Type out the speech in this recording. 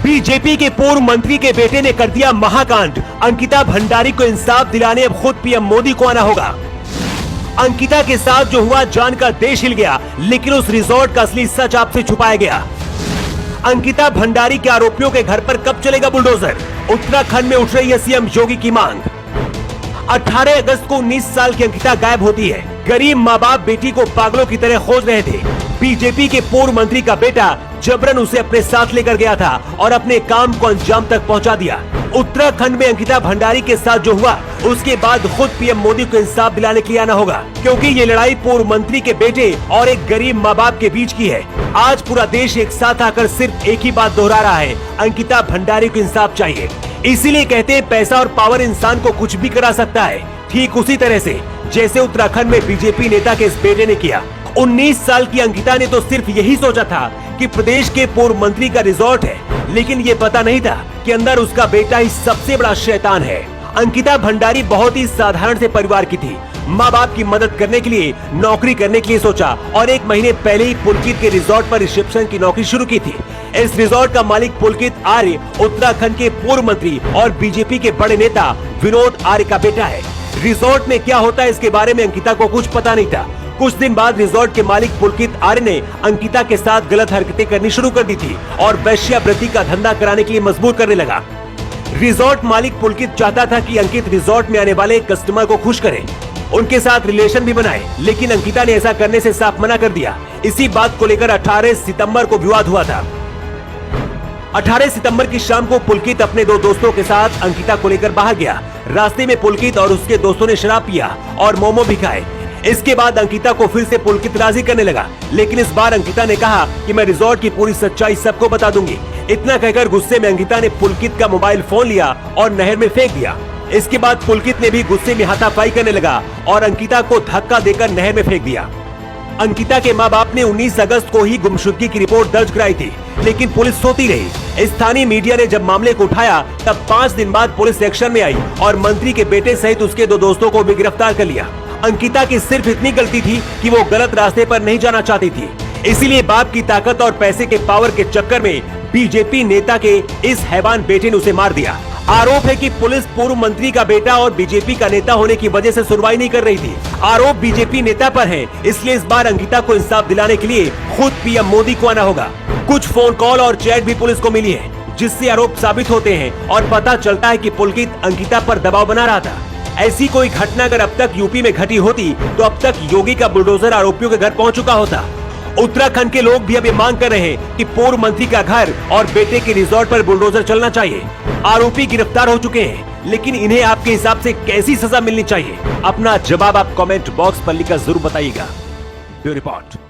BJP के पूर्व मंत्री के बेटे ने कर दिया महाकांड। अंकिता भंडारी को इंसाफ दिलाने अब खुद पीएम मोदी को आना होगा। अंकिता के साथ जो हुआ जानकर देश हिल गया, लेकिन उस रिजॉर्ट का असली सच आपसे छुपाया गया। अंकिता भंडारी के आरोपियों के घर पर कब चलेगा बुलडोजर? उत्तराखंड में उठ रही है सीएम योगी की मांग। 18 अगस्त को 19 साल की अंकिता गायब होती है। गरीब माँ बाप बेटी को पागलों की तरह खोज रहे थे। बीजेपी के पूर्व मंत्री का बेटा जबरन उसे अपने साथ लेकर गया था और अपने काम को अंजाम तक पहुंचा दिया। उत्तराखंड में अंकिता भंडारी के साथ जो हुआ, उसके बाद खुद पीएम मोदी को इंसाफ दिलाने के लिए आना होगा, क्योंकि ये लड़ाई पूर्व मंत्री के बेटे और एक गरीब माँ बाप के बीच की है। आज पूरा देश एक साथ आकर सिर्फ एक ही बात दोहरा रहा है, अंकिता भंडारी को इंसाफ चाहिए। इसीलिए कहते हैं पैसा और पावर इंसान को कुछ भी करा सकता है। ठीक उसी तरह से जैसे उत्तराखंड में बीजेपी नेता के इस बेटे ने किया। 19 साल की अंकिता ने तो सिर्फ यही सोचा था कि प्रदेश के पूर्व मंत्री का रिजॉर्ट है, लेकिन ये पता नहीं था कि अंदर उसका बेटा ही सबसे बड़ा शैतान है। अंकिता भंडारी बहुत ही साधारण से परिवार की थी। माँ बाप की मदद करने के लिए नौकरी करने के लिए सोचा और 1 महीने पहले ही पुलकित के रिजॉर्ट पर रिसेप्शन की नौकरी शुरू की थी। इस रिजॉर्ट का मालिक पुलकित आर्य उत्तराखंड के पूर्व मंत्री और बीजेपी के बड़े नेता विनोद आर्य का बेटा है। रिजॉर्ट में क्या होता है इसके बारे में अंकिता को कुछ पता नहीं था। कुछ दिन बाद रिजॉर्ट के मालिक पुलकित आर्य ने अंकिता के साथ गलत हरकतें करनी शुरू कर दी थी और वेश्यावृत्ति का धंधा कराने के लिए मजबूर करने लगा। रिजॉर्ट मालिक पुलकित चाहता था कि अंकित रिजॉर्ट में आने वाले कस्टमर को खुश करे, उनके साथ रिलेशन भी बनाए, लेकिन अंकिता ने ऐसा करने से साफ मना कर दिया। इसी बात को लेकर 18 सितंबर को विवाद हुआ था। 18 सितंबर की शाम को पुलकित अपने 2 दोस्तों के साथ अंकिता को लेकर बाहर गया। रास्ते में पुलकित और उसके दोस्तों ने शराब पिया और मोमो भी खाए। इसके बाद अंकिता को फिर से पुलकित राजी करने लगा, लेकिन इस बार अंकिता ने कहा कि मैं रिजॉर्ट की पूरी सच्चाई सबको बता दूंगी। इतना कहकर गुस्से में अंकिता ने पुलकित का मोबाइल फोन लिया और नहर में फेंक दिया। इसके बाद पुलकित ने भी गुस्से में हाथापाई करने लगा और अंकिता को धक्का देकर नहर में फेंक दिया। अंकिता के माँ बाप ने 19 अगस्त को ही गुमशुदगी की रिपोर्ट दर्ज कराई थी, लेकिन पुलिस सोती रही। स्थानीय मीडिया ने जब मामले को उठाया तब 5 दिन बाद पुलिस एक्शन में आई और मंत्री के बेटे सहित उसके 2 दोस्तों को भी गिरफ्तार कर लिया। अंकिता की सिर्फ इतनी गलती थी कि वो गलत रास्ते पर नहीं जाना चाहती थी, इसीलिए बाप की ताकत और पैसे के पावर के चक्कर में बीजेपी नेता के इस हैवान बेटे ने उसे मार दिया। आरोप है कि पुलिस पूर्व मंत्री का बेटा और बीजेपी का नेता होने की वजह से सुनवाई नहीं कर रही थी। आरोप बीजेपी नेता पर है, इसलिए इस बार अंकिता को इंसाफ दिलाने के लिए खुद पीएम मोदी को आना होगा। कुछ फोन कॉल और चैट भी पुलिस को मिली है, जिससे आरोप साबित होते हैं और पता चलता है कि पुलकित अंकिता पर दबाव बना रहा था। ऐसी कोई घटना अगर अब तक यूपी में घटी होती तो अब तक योगी का बुलडोजर आरोपियों के घर पहुंच चुका होता। उत्तराखंड के लोग भी अब ये मांग कर रहे हैं कि पूर्व मंत्री का घर और बेटे के रिजॉर्ट पर बुलडोजर चलना चाहिए। आरोपी गिरफ्तार हो चुके हैं, लेकिन इन्हें आपके हिसाब से कैसी सजा मिलनी चाहिए? अपना जवाब आप कमेंट बॉक्स पर लिखकर जरूर बताइएगा। Bureau report.